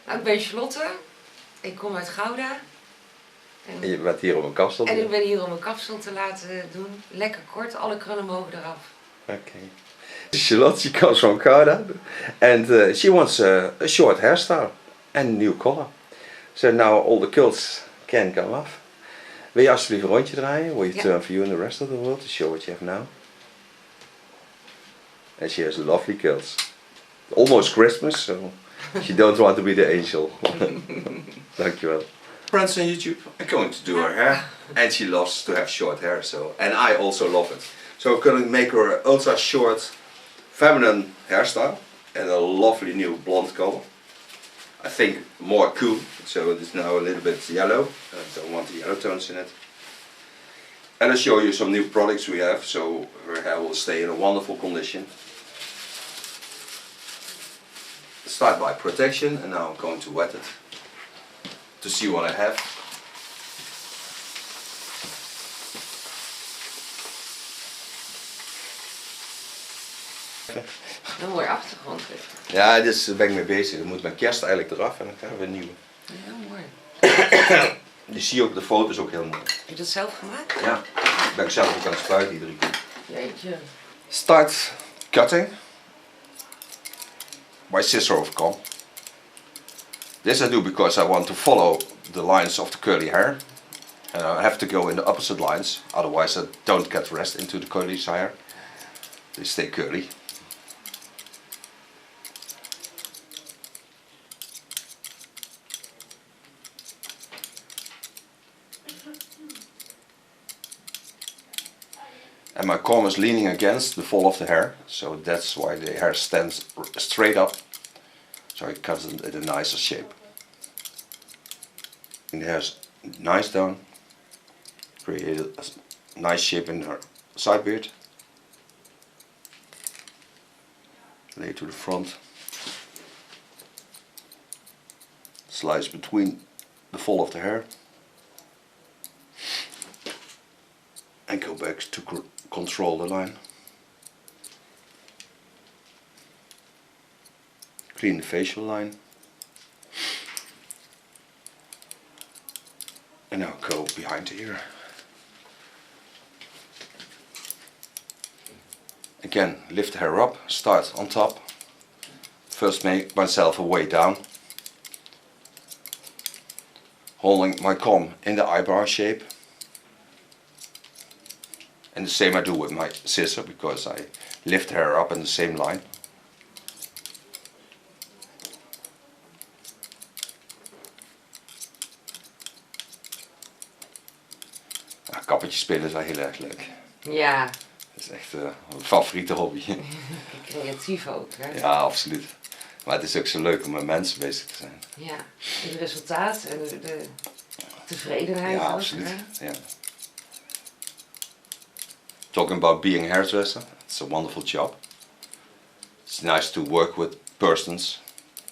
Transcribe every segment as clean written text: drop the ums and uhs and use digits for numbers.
Nou, ik ben Charlotte. Ik kom uit Gouda. En je bent hier om een kapsel te doen? En ik ben hier om een kapsel te laten doen. Lekker kort, alle krullen mogen eraf. Okay. Charlotte, she comes from Gouda, and she wants a short hairstyle and a new color. So now all the curls can come off. Wil je alsjeblieft een rondje draaien? Will you turn for you and the rest of the world to show what you have now? And she has lovely curls. Almost Christmas, so she don't want to be the angel. Dankjewel. Friends on YouTube are going to do her hair, and she loves to have short hair, so, and I also love it. So we're going to make her an ultra short, feminine hairstyle and a lovely new blonde color. I think more cool, so it is now a little bit yellow. I don't want the yellow tones in it. And I'll show you some new products we have, so her hair will stay in a wonderful condition. Start by protection, and now I'm going to wet it to see what I have. Een mooi achtergrond. Ja, daar ben ik mee bezig. Dan moet mijn kerst eigenlijk eraf en dan gaan we een nieuwe. Ja, mooi. Je ziet ook de foto's ook heel mooi. Heb je dat zelf gemaakt? Ja, ben ik zelf ook aan het spuiten iedere keer. Jeetje. Start cutting by scissor over comb. This I do because I want to follow the lines of the curly hair. And I have to go in the opposite lines, otherwise I don't get rest into the curly hair. They stay curly. And my comb is leaning against the fall of the hair, so that's why the hair stands straight up, so it cuts it in a nicer shape. And the hair's nice down, create a nice shape in her side beard. Lay to the front, slice between the fall of the hair, and go back to control the line. Clean the facial line. And now go behind the ear. Again, lift the hair up, start on top. First make myself a way down. Holding my comb in the eyebrow shape. And the same I do with my scissor, because I lift the hair up in the same line. Kappertjes spinnen is wel heel erg leuk. Ja. Dat is echt een favoriete hobby. Creatief ook, hè? Ja, absoluut. Maar het is ook zo leuk om met mensen bezig te zijn. Ja, het resultaat en de tevredenheid. Ja, ook, absoluut. Hè? Ja. Talking about being a hairdresser, it's a wonderful job. It's nice to work with persons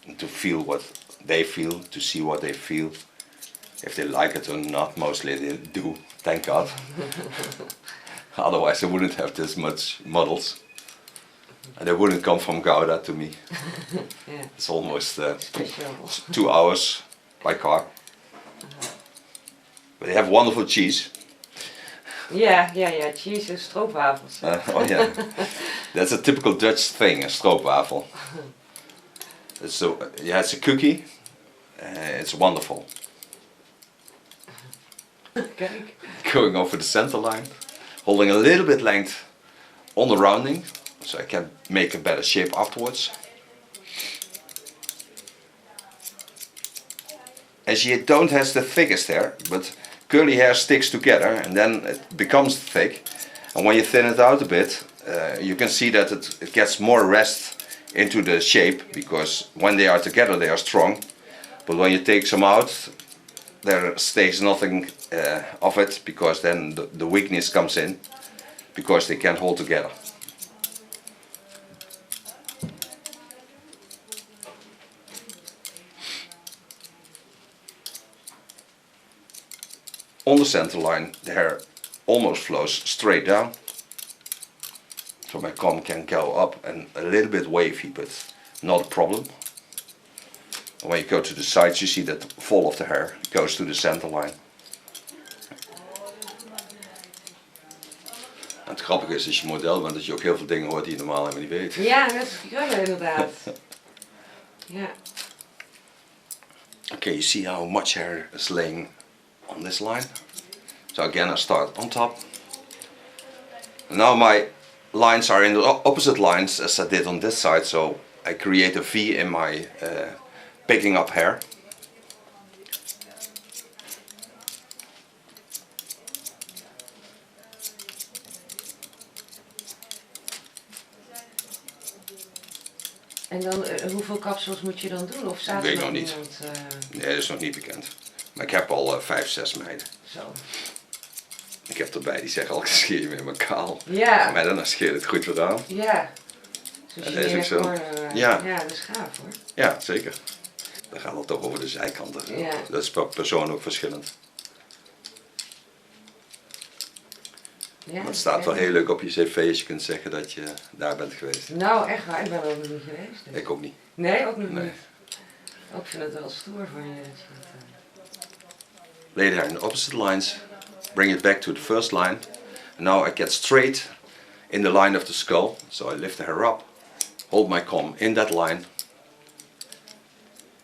and to feel what they feel, to see what they feel. If they like it or not, mostly they do, thank God. Otherwise I wouldn't have this much models. And they wouldn't come from Gouda to me. Yeah. It's almost 2 hours by car. But they have wonderful cheese. Ja, cheese en stroopwafels. Oh yeah, that's a typical Dutch thing, a stroopwafel. It's a cookie. It's wonderful. Kijk. Going over the center line, holding a little bit length on the rounding, so I can make a better shape afterwards. And she don't has the thickest hair, but curly hair sticks together and then it becomes thick. And when you thin it out a bit, you can see that it gets more rest into the shape, because when they are together they are strong. But when you take some out, there stays nothing of it, because then the weakness comes in, because they can't hold together. On the center line, the hair almost flows straight down, so my comb can go up and a little bit wavy, but not a problem. When you go to the sides, you see that the fall of the hair goes to the center line. En het grappige is, als je model bent, dat je ook heel veel dingen hoort die je normaal helemaal niet weet. Ja, net als krullen inderdaad. Ja. Okay, you see how much hair is laying on this line? So again, I start on top. Now my lines are in the opposite lines as I did on this side, so I create a V in my picking up hair. En dan, hoeveel kapsels moet je dan doen? Of staat Weet er nog niet. iemand, Nee, dat is nog niet bekend. Maar ik heb al 5, 6 meiden. Zo. Ik heb erbij die zeggen al, scheer je me helemaal kaal. Ja. Maar dan scheer het goed weer aan. Ja. Zo En dat is ook zo. Ja. Ja, dat is gaaf hoor. Ja, zeker. Dan gaat het toch over de zijkanten. Ja. Dat is per persoon ook verschillend. Ja, Maar het staat wel heel leuk op je cv als je kunt zeggen dat je daar bent geweest. Nou, echt waar. Ik ben er ook nog niet geweest. Dus. Ik ook niet. Nee, ook nog Nee. niet. Ik vind het wel stoer van je. Dat je dat, Lay the hair in the opposite lines. Bring it back to the first line. And now I get straight in the line of the skull. So I lift the hair up. Hold my comb in that line.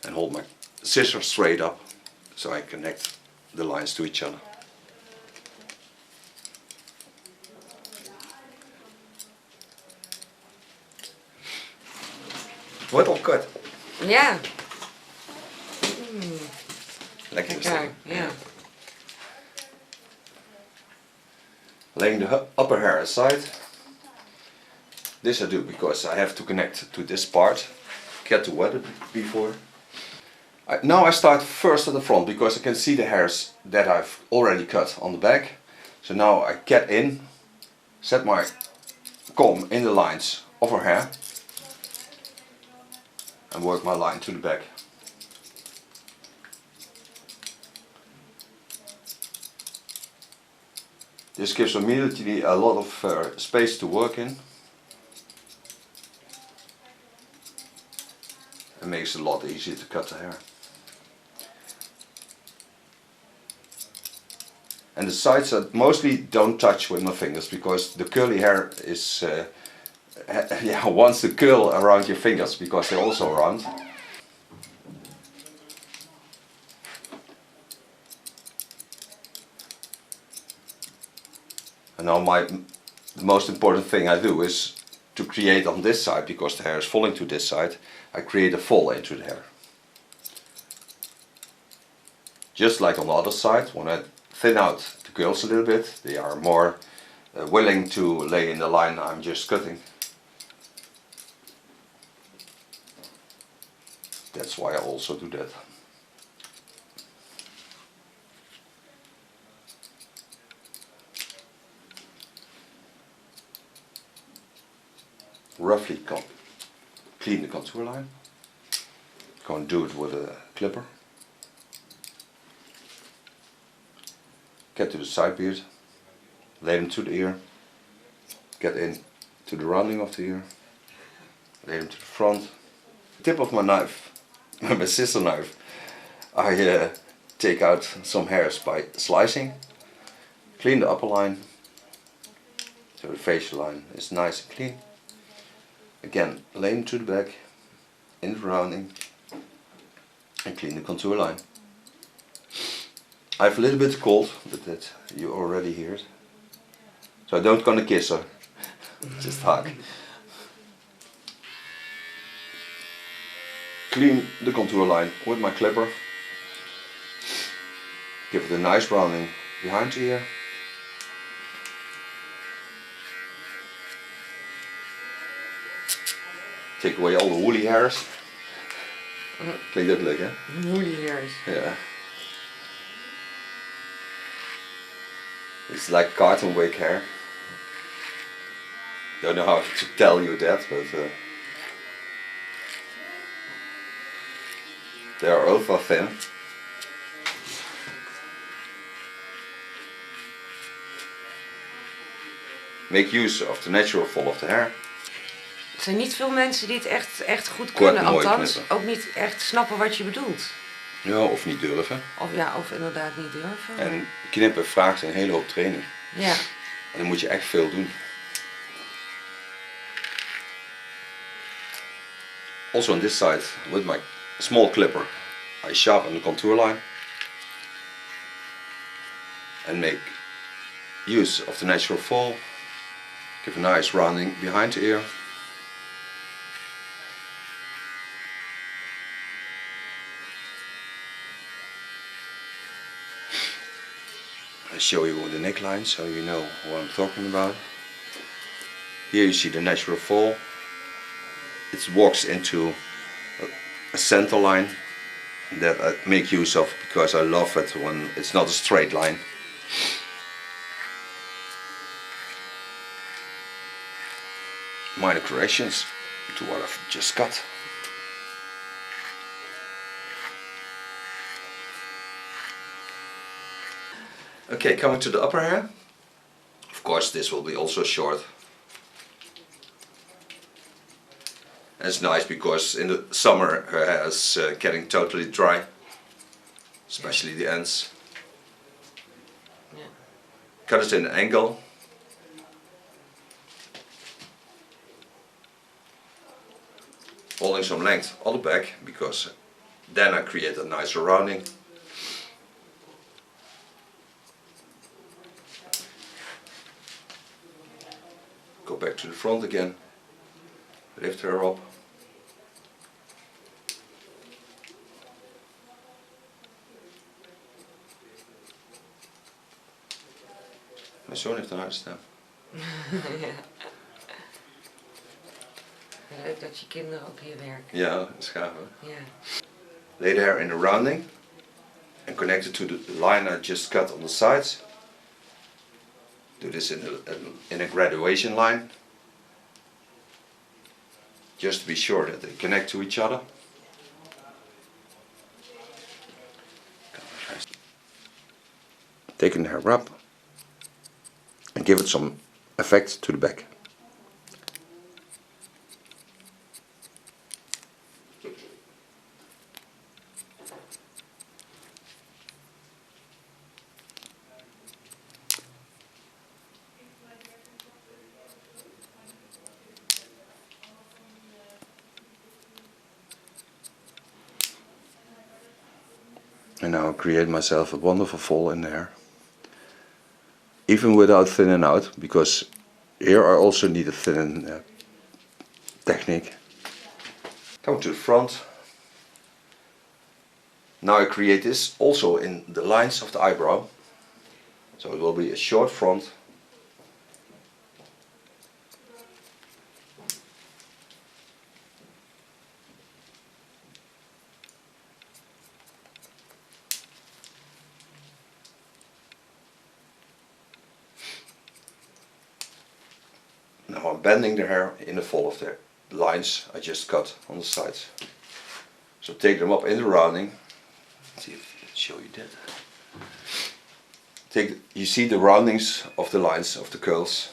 And hold my scissors straight up. So I connect the lines to each other. Wordt al kort. Ja. Lekker is Kijk, dat. ja. Laying the upper hair aside. This I do because I have to connect to this part. Get to wet it before. Now I start first at the front because I can see the hairs that I've already cut on the back. So now I get in, set my comb in the lines of her hair and work my line to the back. This gives immediately a lot of space to work in. It makes it a lot easier to cut the hair. And the sides I mostly don't touch with my fingers because the curly hair is wants to curl around your fingers because they're also round. And now the most important thing I do is to create on this side, because the hair is falling to this side, I create a fall into the hair. Just like on the other side, when I thin out the curls a little bit, they are more willing to lay in the line I'm just cutting. That's why I also do that. Roughly clean the contour line. Go and do it with a clipper. Get to the side beard, lay them to the ear, get in to the rounding of the ear, lay them to the front. Tip of my knife, my scissor knife, I take out some hairs by slicing, clean the upper line, so the facial line is nice and clean. Again, lay them to the back, in the rounding, and clean the contour line. I have a little bit cold, but that you already hear it. So I don't gonna kiss her, just hug. Clean the contour line with my clipper. Give it a nice rounding behind the ear. Take away all the woolly hairs. Klinkt ook leuk, hè? Woolly hairs. Yeah. It's like cartoon wig hair. Don't know how to tell you that, but they are ultra thin. Make use of the natural fall of the hair. Er zijn niet veel mensen die het echt goed Kort kunnen, mooi althans knippen. ook niet echt snappen wat je bedoelt. Ja, of niet durven. Of ja, of inderdaad niet durven. En knippen vraagt een hele hoop training. Ja. En dan moet je echt veel doen. Also on this side, with my small clipper, I sharpen the contour line and make use of the natural fall. Give a nice rounding behind the ear. I show you the neckline so you know what I'm talking about. Here you see the natural fall. It walks into a center line that I make use of because I love it when it's not a straight line. Minor corrections to what I've just cut. Okay, coming to the upper hair. Of course this will be also short. And it's nice because in the summer her hair is getting totally dry. Especially the ends. Yeah. Cut it in an angle. Holding some length on the back because then I create a nicer rounding. Go back to the front again. Lift her up. Mijn zoon heeft een harde stem. Ja. Leuk dat je kinderen ook hier werken. Ja, dat is gaaf hè? Ja. Lay the hair in a rounding and connect it to the line I just cut on the sides. Do this in a graduation line. Just to be sure that they connect to each other. Taking the hair up and give it some effect to the back. And now I create myself a wonderful fall in there. Even without thinning out, because here I also need a thinning technique. Come to the front. Now I create this also in the lines of the eyebrow. So it will be a short front. Now I'm bending the hair in the fall of the lines I just cut on the sides. So take them up in the rounding. Let's see if I can show you that. You see the roundings of the lines of the curls.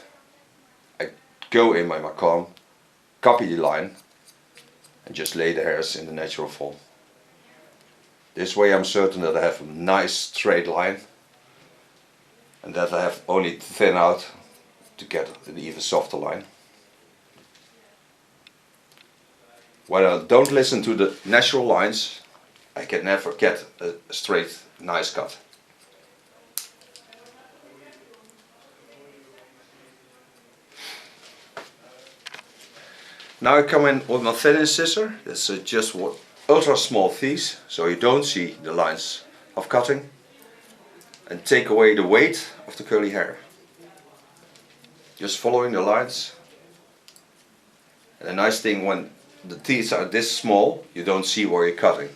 I go in my comb, copy the line and just lay the hairs in the natural fall. This way I'm certain that I have a nice straight line and that I have only to thin out to get an even softer line. When I don't listen to the natural lines, I can never get a straight, nice cut. Now I come in with my thinning scissor. That's just ultra small teeth, so you don't see the lines of cutting, and take away the weight of the curly hair. Just following the lines. And the nice thing, when the teeth are this small, you don't see where you're cutting.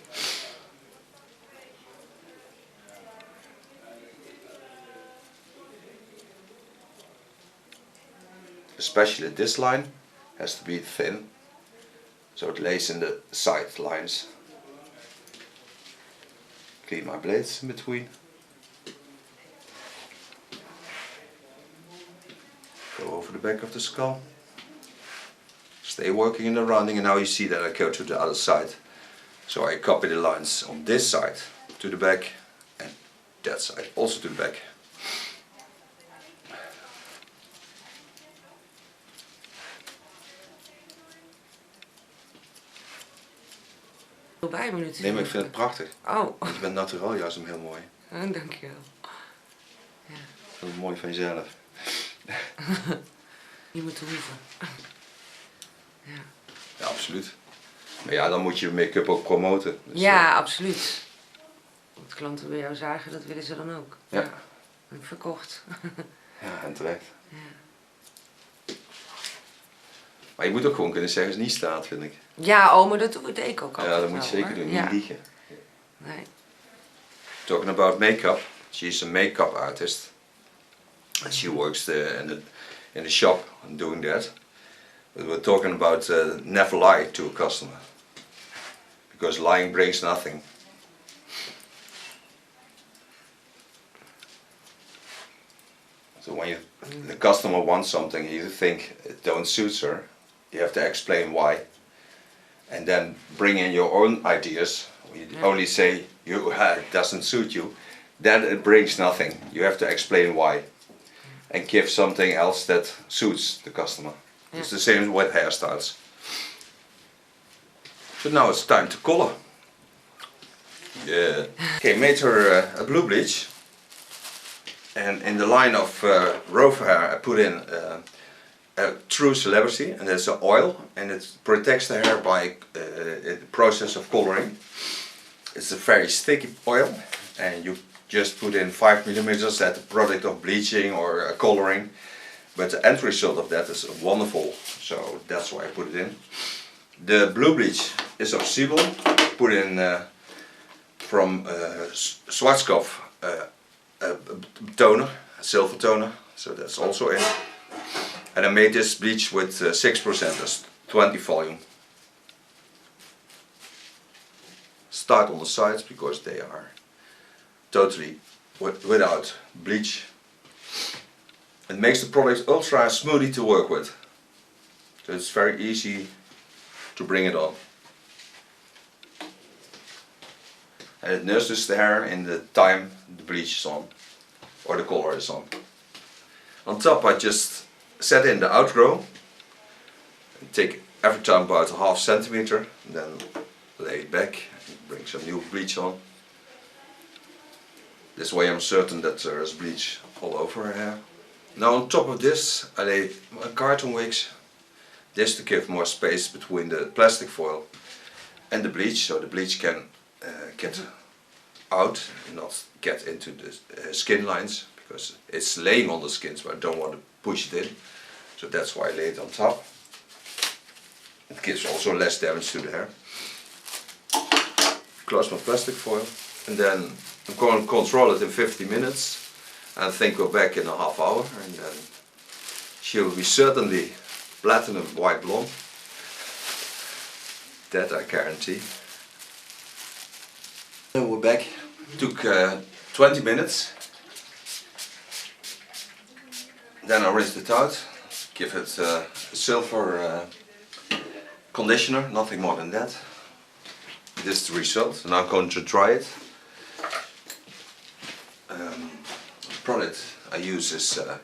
Especially this line has to be thin, so it lays in the side lines. Clean my blades in between. Go over the back of the skull. stay working in the rounding, and now you see that I go to the other side. So I copy the lines on this side to the back and that side also to the back. Bij me natuurlijk. Nee, maar ik vind het prachtig. Oh. Want je bent natuurlijk juist hem heel mooi. Dankjewel. Ja. Dat is mooi van jezelf. Je moet hoeven. Ja. Ja, absoluut. Maar ja, dan moet je make-up ook promoten. Dus Ja, absoluut. Wat klanten bij jou zagen, dat willen ze dan ook. Ja. En verkocht. Ja, en terecht. Ja. Maar je moet ook gewoon kunnen zeggen als het niet staat, vind ik. Ja, oh, maar dat deed ik ook altijd. Ja, dat moet je wel, zeker hoor. doen, Ja. niet liegen. Nee. Talking about makeup, she's a makeup artist. And she works in the shop doing that. But we're talking about never lie to a customer. Because lying brings nothing. So when the customer wants something, you think it don't suit her, you have to explain why. And then bring in your own ideas. You only say it doesn't suit you, then it brings nothing. You have to explain why. And give something else that suits the customer. Yeah. It's the same with hairstyles. So now it's time to color. Yeah. Okay, made her a blue bleach. And in the line of rough hair I put in a true celebrity, and that's an oil, and it protects the hair by the process of coloring. It's a very sticky oil, and you just put in 5 millimeters at the product of bleaching or coloring, but the end result of that is wonderful, so that's why I put it in. The blue bleach is of Siebel, put in from Schwarzkopf a toner, a silver toner, so that's also in. And I made this bleach with 6%, that's 20 volume. Start on the sides because they are totally without bleach. It makes the product ultra smoothie to work with. So it's very easy to bring it on. And it nurses the hair in the time the bleach is on, or the color is on. On top I just set in the outgrow, take every time about ½ centimeter, and then lay it back, bring some new bleach on. This way I'm certain that there is bleach all over her hair. Now on top of this I lay carton wicks, this to give more space between the plastic foil and the bleach, so the bleach can get out and not get into the skin lines, because it's laying on the skin, so I don't want to push it in. So that's why I lay it on top. It gives also less damage to the hair. Close my plastic foil, and then I'm going to control it in 50 minutes. And I think we're back in a ½ hour, and then she will be certainly platinum white blonde. That I guarantee. Then we're back. Took 20 minutes. Then I rinsed it out. Give it a silver conditioner, nothing more than that. This is the result. Now I'm going to dry it. The product I use is a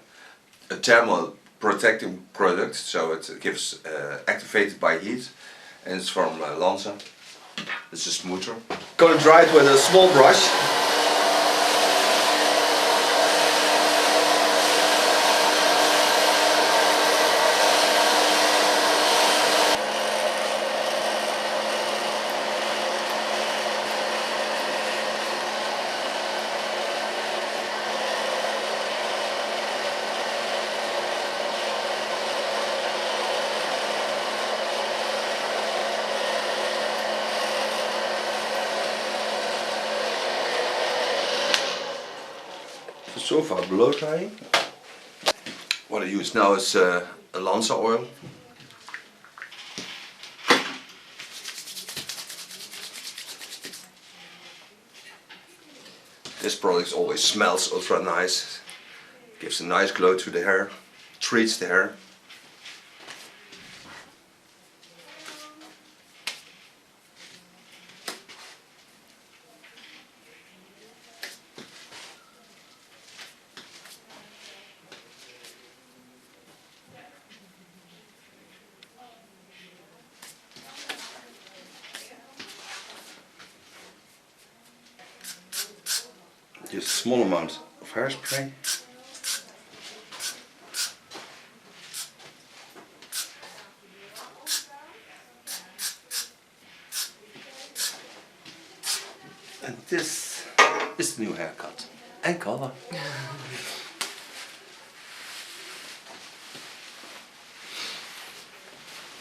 thermal protecting product, so it gives activated by heat, and it's from Lanza. It's a smoother. Going to dry it with a small brush. So far blow drying. What I use now is a Lanza oil. This product always smells ultra nice, gives a nice glow to the hair, treats the hair. Just a small amount of hairspray. And this is the new haircut and color.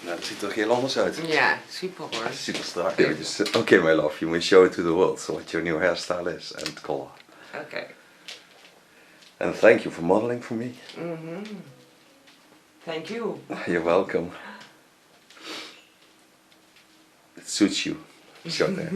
Nou, het ziet er heel anders uit. Ja, super hoor. Super strak. Okay, my love, you must show it to the world. So what your new hairstyle is and color. Okay. And thank you for modeling for me. Thank you. You're welcome. It suits you. Short hair.